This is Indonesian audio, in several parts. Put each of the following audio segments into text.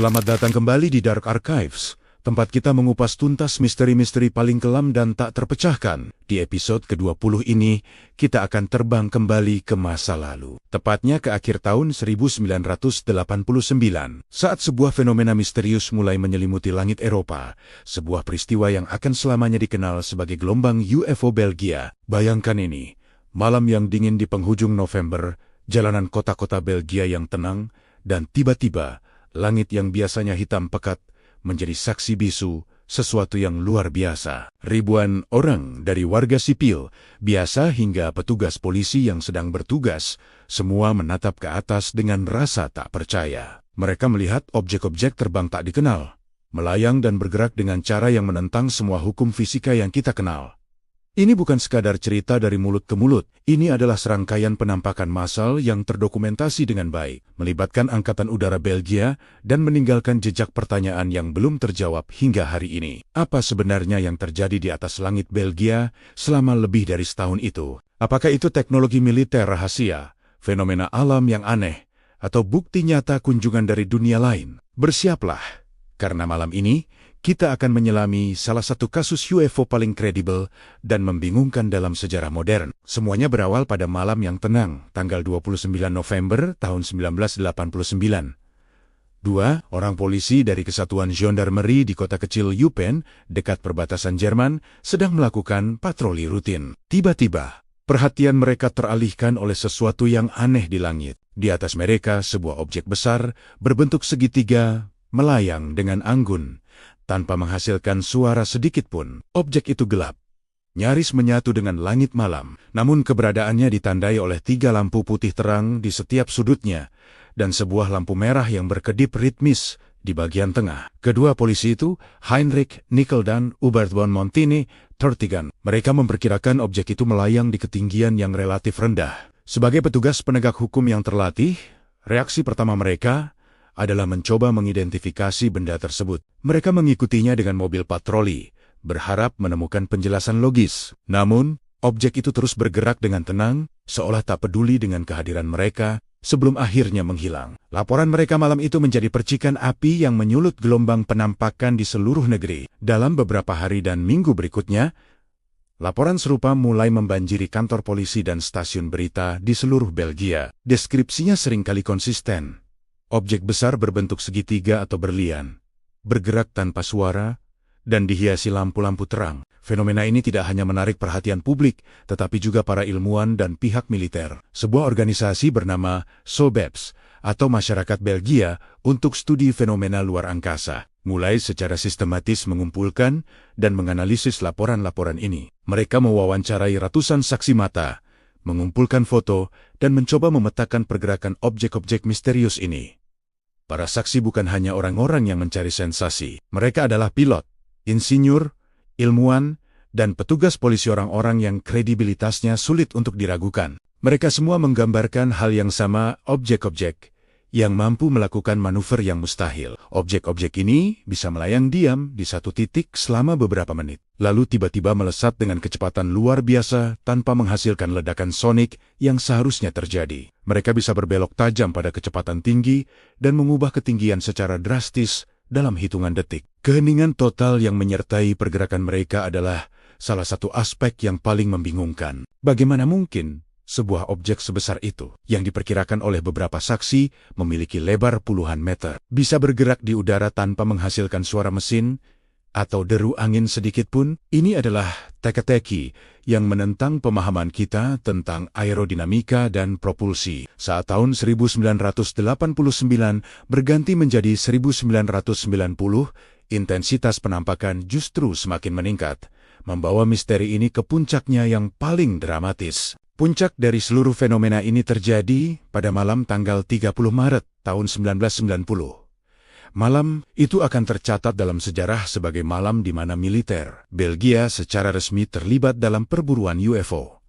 Selamat datang kembali di Dark Archives, tempat kita mengupas tuntas misteri-misteri paling kelam dan tak terpecahkan. Di episode ke-20 ini, kita akan terbang kembali ke masa lalu. Tepatnya ke akhir tahun 1989, saat sebuah fenomena misterius mulai menyelimuti langit Eropa, sebuah peristiwa yang akan selamanya dikenal sebagai gelombang UFO Belgia. Bayangkan ini, malam yang dingin di penghujung November, jalanan kota-kota Belgia yang tenang, dan tiba-tiba, langit yang biasanya hitam pekat menjadi saksi bisu sesuatu yang luar biasa. Ribuan orang dari warga sipil, biasa hingga petugas polisi yang sedang bertugas, semua menatap ke atas dengan rasa tak percaya. Mereka melihat objek-objek terbang tak dikenal, melayang dan bergerak dengan cara yang menentang semua hukum fisika yang kita kenal. Ini bukan sekadar cerita dari mulut ke mulut, ini adalah serangkaian penampakan massal yang terdokumentasi dengan baik, melibatkan Angkatan Udara Belgia dan meninggalkan jejak pertanyaan yang belum terjawab hingga hari ini. Apa sebenarnya yang terjadi di atas langit Belgia selama lebih dari setahun itu? Apakah itu teknologi militer rahasia, fenomena alam yang aneh, atau bukti nyata kunjungan dari dunia lain? Bersiaplah, karena malam ini, kita akan menyelami salah satu kasus UFO paling kredibel dan membingungkan dalam sejarah modern. Semuanya berawal pada malam yang tenang, tanggal 29 November tahun 1989. Dua orang polisi dari Kesatuan Gendarmerie di kota kecil Eupen, dekat perbatasan Jerman, sedang melakukan patroli rutin. Tiba-tiba, perhatian mereka teralihkan oleh sesuatu yang aneh di langit. Di atas mereka, sebuah objek besar berbentuk segitiga melayang dengan anggun, tanpa menghasilkan suara sedikit pun. Objek itu gelap, nyaris menyatu dengan langit malam, namun keberadaannya ditandai oleh 3 lampu putih terang di setiap sudutnya, dan sebuah lampu merah yang berkedip ritmis di bagian tengah. Kedua polisi itu, Heinrich Nickel dan Hubert von Montini, Tertigan, mereka memperkirakan objek itu melayang di ketinggian yang relatif rendah. Sebagai petugas penegak hukum yang terlatih, reaksi pertama mereka adalah mencoba mengidentifikasi benda tersebut. Mereka mengikutinya dengan mobil patroli, berharap menemukan penjelasan logis. Namun, objek itu terus bergerak dengan tenang, seolah tak peduli dengan kehadiran mereka, sebelum akhirnya menghilang. Laporan mereka malam itu menjadi percikan api yang menyulut gelombang penampakan di seluruh negeri. Dalam beberapa hari dan minggu berikutnya, laporan serupa mulai membanjiri kantor polisi dan stasiun berita di seluruh Belgia. Deskripsinya seringkali konsisten. Objek besar berbentuk segitiga atau berlian, bergerak tanpa suara, dan dihiasi lampu-lampu terang. Fenomena ini tidak hanya menarik perhatian publik, tetapi juga para ilmuwan dan pihak militer. Sebuah organisasi bernama SOBEPS, atau Masyarakat Belgia untuk Studi Fenomena Luar Angkasa, mulai secara sistematis mengumpulkan dan menganalisis laporan-laporan ini. Mereka mewawancarai ratusan saksi mata, mengumpulkan foto, dan mencoba memetakan pergerakan objek-objek misterius ini. Para saksi bukan hanya orang-orang yang mencari sensasi. Mereka adalah pilot, insinyur, ilmuwan, dan petugas polisi, orang-orang yang kredibilitasnya sulit untuk diragukan. Mereka semua menggambarkan hal yang sama, objek-objek yang mampu melakukan manuver yang mustahil. Objek-objek ini bisa melayang diam di satu titik selama beberapa menit, lalu tiba-tiba melesat dengan kecepatan luar biasa tanpa menghasilkan ledakan sonik yang seharusnya terjadi. Mereka bisa berbelok tajam pada kecepatan tinggi dan mengubah ketinggian secara drastis dalam hitungan detik. Keheningan total yang menyertai pergerakan mereka adalah salah satu aspek yang paling membingungkan. Bagaimana mungkin sebuah objek sebesar itu, yang diperkirakan oleh beberapa saksi memiliki lebar puluhan meter, bisa bergerak di udara tanpa menghasilkan suara mesin atau deru angin sedikit pun? Ini adalah teka-teki yang menentang pemahaman kita tentang aerodinamika dan propulsi. Saat tahun 1989 berganti menjadi 1990, intensitas penampakan justru semakin meningkat, membawa misteri ini ke puncaknya yang paling dramatis. Puncak dari seluruh fenomena ini terjadi pada malam tanggal 30 Maret tahun 1990. Malam itu akan tercatat dalam sejarah sebagai malam di mana militer Belgia secara resmi terlibat dalam perburuan UFO.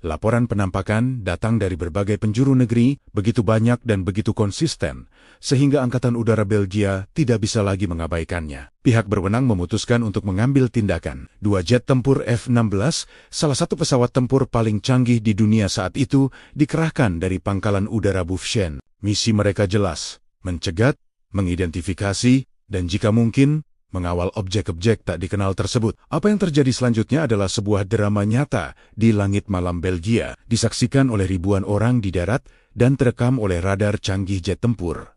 Laporan penampakan datang dari berbagai penjuru negeri, begitu banyak dan begitu konsisten, sehingga Angkatan Udara Belgia tidak bisa lagi mengabaikannya. Pihak berwenang memutuskan untuk mengambil tindakan. 2 jet tempur F-16, salah satu pesawat tempur paling canggih di dunia saat itu, dikerahkan dari Pangkalan Udara Bufchen. Misi mereka jelas, mencegat mengidentifikasi, dan jika mungkin, mengawal objek-objek tak dikenal tersebut. Apa yang terjadi selanjutnya adalah sebuah drama nyata di langit malam Belgia, disaksikan oleh ribuan orang di darat dan terekam oleh radar canggih jet tempur.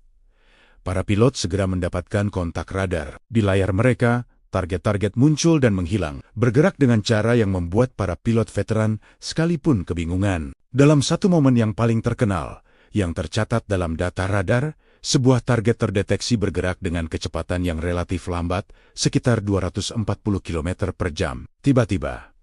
Para pilot segera mendapatkan kontak radar. Di layar mereka, target-target muncul dan menghilang, bergerak dengan cara yang membuat para pilot veteran sekalipun kebingungan. Dalam satu momen yang paling terkenal, yang tercatat dalam data radar, sebuah target terdeteksi bergerak dengan kecepatan yang relatif lambat, sekitar 240 km per jam. Tiba-tiba,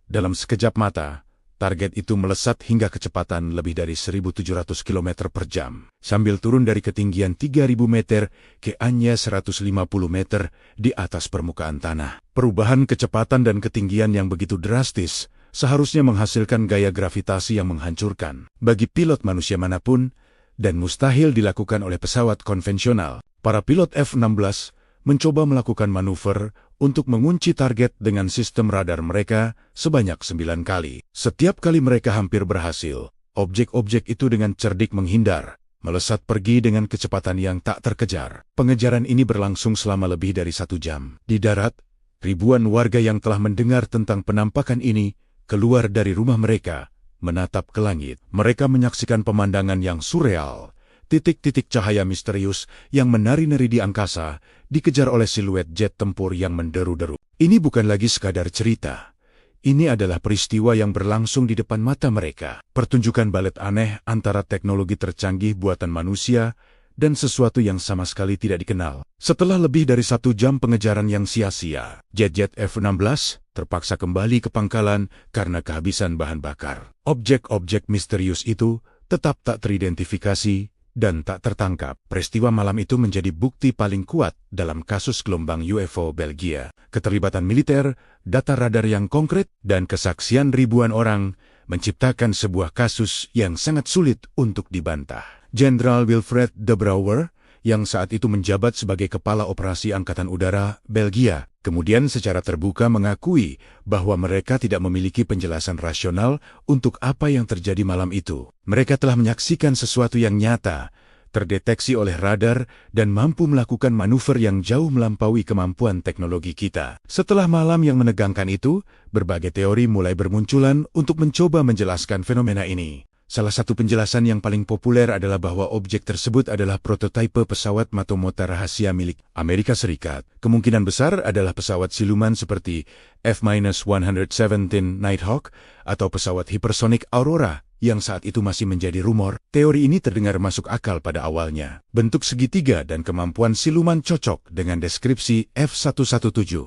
dalam sekejap mata, target itu melesat hingga kecepatan lebih dari 1.700 km per jam. Sambil turun dari ketinggian 3.000 meter ke hanya 150 meter di atas permukaan tanah. Perubahan kecepatan dan ketinggian yang begitu drastis seharusnya menghasilkan gaya gravitasi yang menghancurkan bagi pilot manusia manapun, dan mustahil dilakukan oleh pesawat konvensional. Para pilot F-16 mencoba melakukan manuver untuk mengunci target dengan sistem radar mereka sebanyak 9 kali. Setiap kali mereka hampir berhasil, objek-objek itu dengan cerdik menghindar, melesat pergi dengan kecepatan yang tak terkejar. Pengejaran ini berlangsung selama lebih dari 1 jam. Di darat, ribuan warga yang telah mendengar tentang penampakan ini keluar dari rumah mereka, menatap ke langit. Mereka menyaksikan pemandangan yang surreal. Titik-titik cahaya misterius yang menari-nari di angkasa dikejar oleh siluet jet tempur yang menderu-deru. Ini bukan lagi sekadar cerita. Ini adalah peristiwa yang berlangsung di depan mata mereka. Pertunjukan balet aneh antara teknologi tercanggih buatan manusia dan sesuatu yang sama sekali tidak dikenal. Setelah lebih dari 1 jam pengejaran yang sia-sia, jet-jet F-16 terpaksa kembali ke pangkalan karena kehabisan bahan bakar. Objek-objek misterius itu tetap tak teridentifikasi dan tak tertangkap. Peristiwa malam itu menjadi bukti paling kuat dalam kasus gelombang UFO Belgia. Keterlibatan militer, data radar yang konkret, dan kesaksian ribuan orang menciptakan sebuah kasus yang sangat sulit untuk dibantah. Jenderal Wilfred de Brouwer, yang saat itu menjabat sebagai Kepala Operasi Angkatan Udara Belgia, kemudian secara terbuka mengakui bahwa mereka tidak memiliki penjelasan rasional untuk apa yang terjadi malam itu. Mereka telah menyaksikan sesuatu yang nyata, terdeteksi oleh radar, dan mampu melakukan manuver yang jauh melampaui kemampuan teknologi kita. Setelah malam yang menegangkan itu, berbagai teori mulai bermunculan untuk mencoba menjelaskan fenomena ini. Salah satu penjelasan yang paling populer adalah bahwa objek tersebut adalah prototipe pesawat Matomota rahasia milik Amerika Serikat. Kemungkinan besar adalah pesawat siluman seperti F-117 Nighthawk atau pesawat hipersonik Aurora yang saat itu masih menjadi rumor. Teori ini terdengar masuk akal pada awalnya. Bentuk segitiga dan kemampuan siluman cocok dengan deskripsi F-117.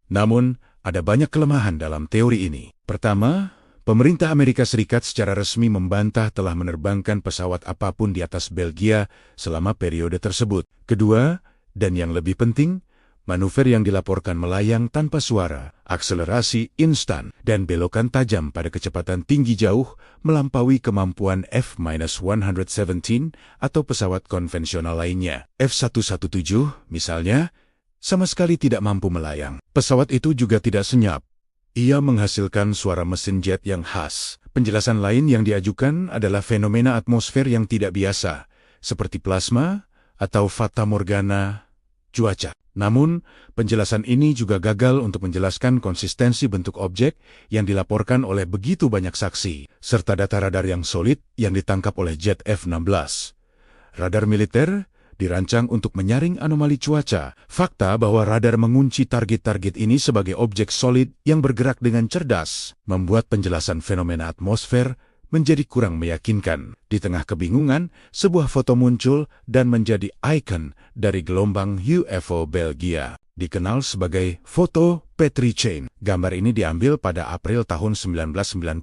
Namun, ada banyak kelemahan dalam teori ini. Pertama, pemerintah Amerika Serikat secara resmi membantah telah menerbangkan pesawat apapun di atas Belgia selama periode tersebut. Kedua, dan yang lebih penting, manuver yang dilaporkan melayang tanpa suara, akselerasi instan, dan belokan tajam pada kecepatan tinggi jauh melampaui kemampuan F-117 atau pesawat konvensional lainnya. F-117, misalnya, sama sekali tidak mampu melayang. Pesawat itu juga tidak senyap. Ia menghasilkan suara mesin jet yang khas. Penjelasan lain yang diajukan adalah fenomena atmosfer yang tidak biasa, seperti plasma atau fata morgana cuaca. Namun, penjelasan ini juga gagal untuk menjelaskan konsistensi bentuk objek yang dilaporkan oleh begitu banyak saksi, serta data radar yang solid yang ditangkap oleh jet F-16. Radar militer dirancang untuk menyaring anomali cuaca. Fakta bahwa radar mengunci target-target ini sebagai objek solid yang bergerak dengan cerdas membuat penjelasan fenomena atmosfer menjadi kurang meyakinkan. Di tengah kebingungan, sebuah foto muncul dan menjadi ikon dari gelombang UFO Belgia. Dikenal sebagai foto Petri Chain. Gambar ini diambil pada April tahun 1990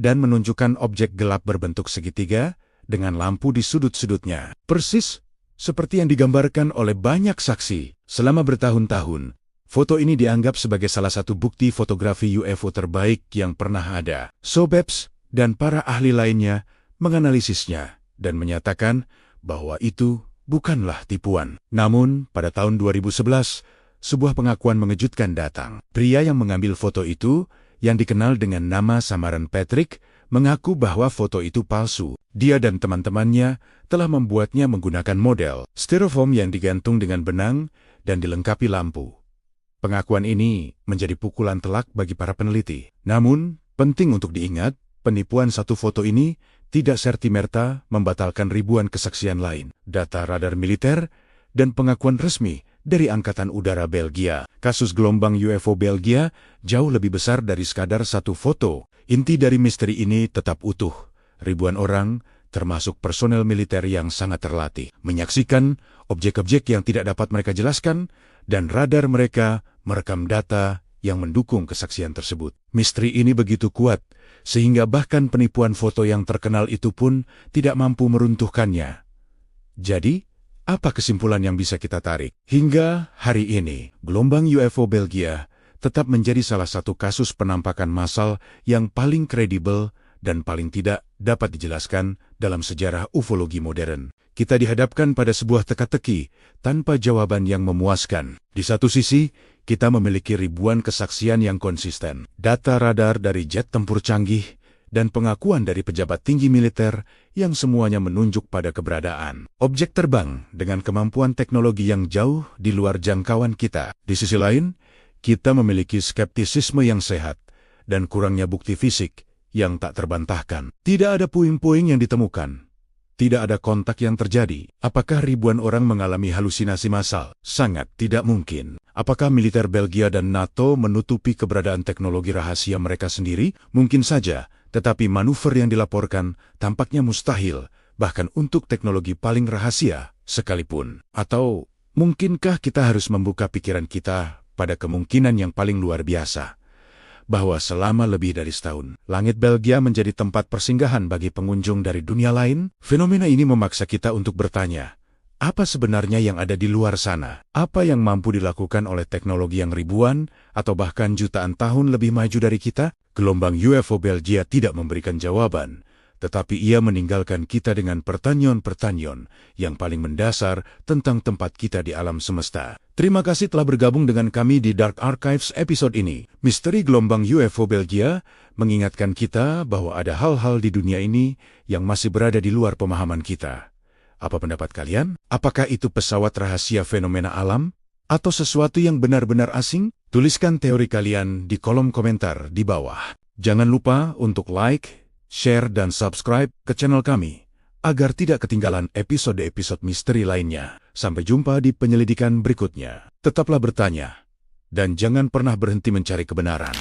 dan menunjukkan objek gelap berbentuk segitiga dengan lampu di sudut-sudutnya. Persis seperti yang digambarkan oleh banyak saksi selama bertahun-tahun, foto ini dianggap sebagai salah satu bukti fotografi UFO terbaik yang pernah ada. Sobeps dan para ahli lainnya menganalisisnya dan menyatakan bahwa itu bukanlah tipuan. Namun, pada tahun 2011, sebuah pengakuan mengejutkan datang. Pria yang mengambil foto itu, yang dikenal dengan nama samaran Patrick, mengaku bahwa foto itu palsu. Dia dan teman-temannya telah membuatnya menggunakan model styrofoam yang digantung dengan benang dan dilengkapi lampu. Pengakuan ini menjadi pukulan telak bagi para peneliti. Namun, penting untuk diingat, penipuan satu foto ini tidak serta-merta membatalkan ribuan kesaksian lain, data radar militer, dan pengakuan resmi dari Angkatan Udara Belgia. Kasus gelombang UFO Belgia jauh lebih besar dari sekadar satu foto. Inti dari misteri ini tetap utuh. Ribuan orang, termasuk personel militer yang sangat terlatih, menyaksikan objek-objek yang tidak dapat mereka jelaskan, dan radar mereka merekam data yang mendukung kesaksian tersebut. Misteri ini begitu kuat, sehingga bahkan penipuan foto yang terkenal itu pun tidak mampu meruntuhkannya. Jadi, apa kesimpulan yang bisa kita tarik? Hingga hari ini, gelombang UFO Belgia tetap menjadi salah satu kasus penampakan massal yang paling kredibel dan paling tidak dapat dijelaskan dalam sejarah ufologi modern. Kita dihadapkan pada sebuah teka-teki tanpa jawaban yang memuaskan. Di satu sisi, kita memiliki ribuan kesaksian yang konsisten, data radar dari jet tempur canggih, dan pengakuan dari pejabat tinggi militer yang semuanya menunjuk pada keberadaan objek terbang dengan kemampuan teknologi yang jauh di luar jangkauan kita. Di sisi lain, kita memiliki skeptisisme yang sehat dan kurangnya bukti fisik yang tak terbantahkan. Tidak ada puing-puing yang ditemukan. Tidak ada kontak yang terjadi. Apakah ribuan orang mengalami halusinasi massal? Sangat tidak mungkin. Apakah militer Belgia dan NATO menutupi keberadaan teknologi rahasia mereka sendiri? Mungkin saja, tetapi manuver yang dilaporkan tampaknya mustahil, bahkan untuk teknologi paling rahasia sekalipun. Atau, mungkinkah kita harus membuka pikiran kita pada kemungkinan yang paling luar biasa, bahwa selama lebih dari setahun, langit Belgia menjadi tempat persinggahan bagi pengunjung dari dunia lain? Fenomena ini memaksa kita untuk bertanya, apa sebenarnya yang ada di luar sana? Apa yang mampu dilakukan oleh teknologi yang ribuan atau bahkan jutaan tahun lebih maju dari kita? Gelombang UFO Belgia tidak memberikan jawaban, tetapi ia meninggalkan kita dengan pertanyaan-pertanyaan yang paling mendasar tentang tempat kita di alam semesta. Terima kasih telah bergabung dengan kami di Dark Archives episode ini. Misteri gelombang UFO Belgia mengingatkan kita bahwa ada hal-hal di dunia ini yang masih berada di luar pemahaman kita. Apa pendapat kalian? Apakah itu pesawat rahasia fenomena alam? Atau sesuatu yang benar-benar asing? Tuliskan teori kalian di kolom komentar di bawah. Jangan lupa untuk like, share, dan subscribe ke channel kami, agar tidak ketinggalan episode-episode misteri lainnya. Sampai jumpa di penyelidikan berikutnya. Tetaplah bertanya, dan jangan pernah berhenti mencari kebenaran.